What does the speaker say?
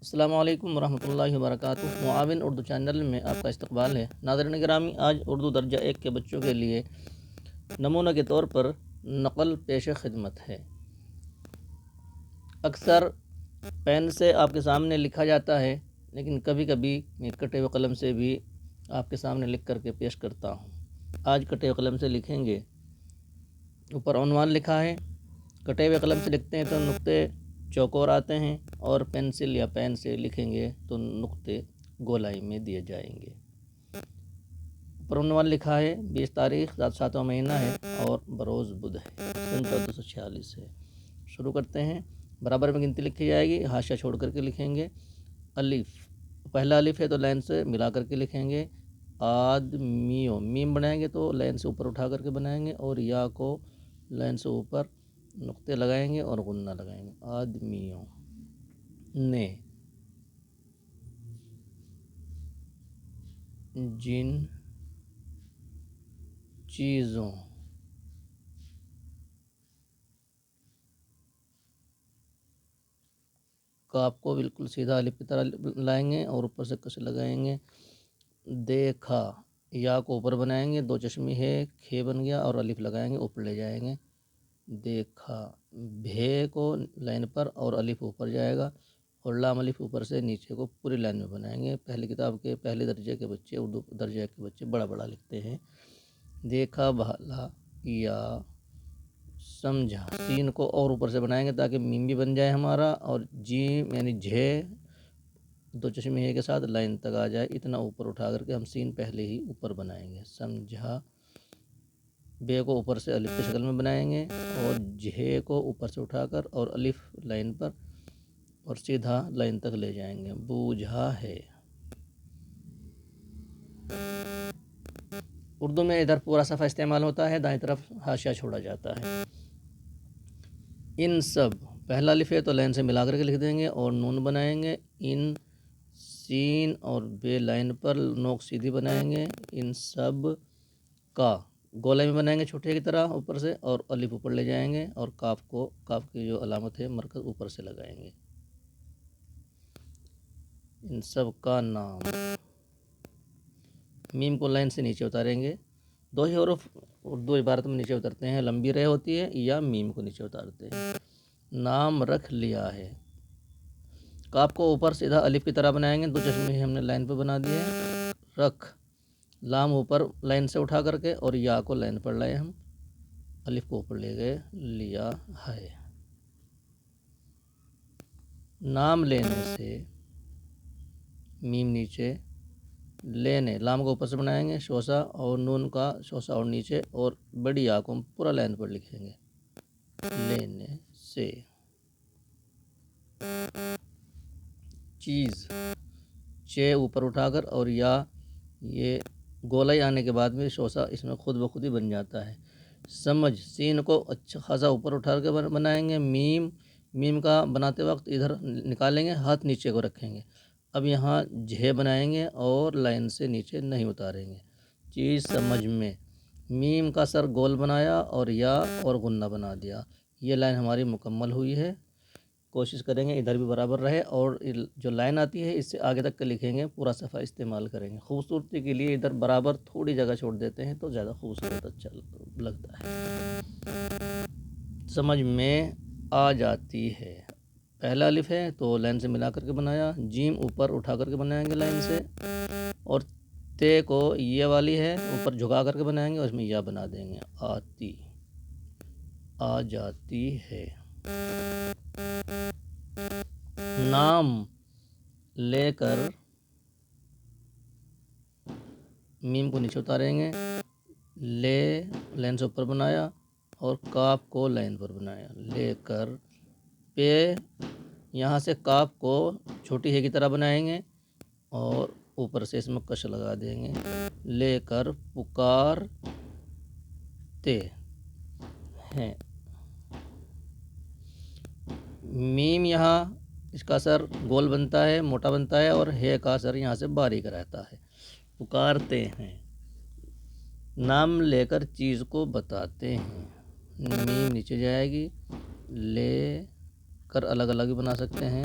السلام علیکم ورحمۃ اللہ وبرکاتہ۔ معاون اردو چینل میں آپ کا استقبال ہے۔ ناظرین گرامی، آج اردو درجہ 1 کے بچوں کے لیے نمونہ کے طور پر نقل پیش خدمت ہے۔ اکثر پین سے آپ کے سامنے لکھا جاتا ہے، لیکن کبھی کبھی کٹے ہوئے قلم سے بھی آپ کے سامنے لکھ کر کے پیش کرتا ہوں۔ آج کٹے ہوئے قلم سے لکھیں گے۔ اوپر عنوان لکھا ہے۔ کٹے ہوئے قلم سے لکھتے ہیں تو نقطے چوکور آتے ہیں، اور پینسل یا پین سے لکھیں گے تو نقطے گولائی میں دیے جائیں گے۔ پر عنوان لکھا ہے 20 تاریخ 7واں مہینہ ہے اور بروز بدھ ہے، سن 1446 ہے۔ شروع کرتے ہیں۔ برابر میں گنتی لکھی جائے گی، حاشیہ چھوڑ کر کے لکھیں گے۔ الف، پہلا الف ہے تو لائن سے ملا کر کے لکھیں گے۔ آدمیوں، میم بنائیں گے تو لائن سے اوپر اٹھا کر کے بنائیں گے، اور یا کو لائن سے اوپر نقطے لگائیں گے اور غنہ لگائیں گے۔ آدمیوں نے، جن چیزوں کاف کو بالکل سیدھا الف کی طرح لائیں گے اور اوپر سے کش لگائیں گے۔ دیکھا، یا کو اوپر بنائیں گے، دو چشمی ہے، کھے بن گیا اور الف لگائیں گے، اوپر لے جائیں گے۔ دیکھا، بھے کو لائن پر اور الف اوپر جائے گا، اور لام الف اوپر سے نیچے کو پوری لائن میں بنائیں گے۔ پہلی کتاب کے پہلے درجے کے بچے، اردو درجے کے بچے بڑا بڑا لکھتے ہیں۔ دیکھا بھالا، یا سمجھا، سین کو اور اوپر سے بنائیں گے تاکہ میم بھی بن جائے ہمارا، اور جیم یعنی جھے دو چشمے کے ساتھ لائن تک آ جائے، اتنا اوپر اٹھا کر کے ہم سین پہلے ہی اوپر بنائیں گے۔ سمجھا، بے کو اوپر سے الف کی شکل میں بنائیں گے، اور جھے کو اوپر سے اٹھا کر اور الف لائن پر اور سیدھا لائن تک لے جائیں گے۔ بوجھا ہے، اردو میں ادھر پورا صفحہ استعمال ہوتا ہے، دائیں طرف حاشیہ چھوڑا جاتا ہے۔ ان سب، پہلا الف ہے تو لائن سے ملا کر کے لکھ دیں گے اور نون بنائیں گے۔ ان، سین اور بے لائن پر نوک سیدھی بنائیں گے۔ ان سب کا، گولے میں بنائیں گے چھوٹے کی طرح اوپر سے، اور الف اوپر لے جائیں گے، اور کاف کو، کاف کی جو علامت ہے مرکز، اوپر سے لگائیں گے۔ ان سب کا نام، میم کو لائن سے نیچے اتاریں گے۔ دو ہی حروف اردو عبارت میں نیچے اترتے ہیں، لمبی رے ہوتی ہے یا میم کو نیچے اتارتے ہیں۔ نام رکھ لیا ہے، کاف کو اوپر سیدھا الف کی طرح بنائیں گے، دو چشمے ہم نے لائن پہ بنا دیے۔ رکھ، لام اوپر لائن سے اٹھا کر کے اور یا کو لائن پر لائے ہم، الف کو اوپر لے گئے، لیا ہے۔ نام لینے سے، میم نیچے، لینے، لام کو اوپر سے بنائیں گے، شوسا اور نون کا شوسا اور نیچے، اور بڑی یا کو ہم پورا لائن پر لکھیں گے، لینے سے۔ چیز، چے اوپر اٹھا کر اور یا، یہ گولائی آنے کے بعد میں شوسا اس میں خود بخود ہی بن جاتا ہے۔ سمجھ، سین کو اچھا خاصا اوپر اٹھا کے بنائیں گے۔ میم، میم کا بناتے وقت ادھر نکالیں گے، ہاتھ نیچے کو رکھیں گے۔ اب یہاں جھے بنائیں گے اور لائن سے نیچے نہیں اتاریں گے۔ چیز سمجھ میں، میم کا سر گول بنایا اور یا اور غنہ بنا دیا۔ یہ لائن ہماری مکمل ہوئی ہے۔ کوشش کریں گے ادھر بھی برابر رہے، اور جو لائن آتی ہے اس سے آگے تک کے لکھیں گے، پورا صفحہ استعمال کریں گے۔ خوبصورتی کے لیے ادھر برابر تھوڑی جگہ چھوڑ دیتے ہیں تو زیادہ خوبصورت اچھا لگتا ہے۔ سمجھ میں آ جاتی ہے، پہلا الف ہے تو لائن سے ملا کر کے بنایا، جیم اوپر اٹھا کر کے بنائیں گے لائن سے، اور تے کو یہ والی ہے اوپر جھکا کر کے بنائیں گے اور اس میں یا بنا دیں گے۔ آتی، آ جاتی ہے۔ نام لے کر، میم کو نیچے اتاریں گے، لے لائن سے اوپر بنایا اور کاف کو لائن پر بنایا، لے کر۔ پے، یہاں سے کاف کو چھوٹی ہے کی طرح بنائیں گے اور اوپر سے اس میں کش لگا دیں گے، لے کر پکارتے ہیں۔ میم یہاں اس کا سر گول بنتا ہے، موٹا بنتا ہے، اور ہے کا سر یہاں سے باریک رہتا ہے۔ پکارتے ہیں، نام لے کر چیز کو بتاتے ہیں، میم نیچے جائے گی، لے کر الگ الگ بھی بنا سکتے ہیں،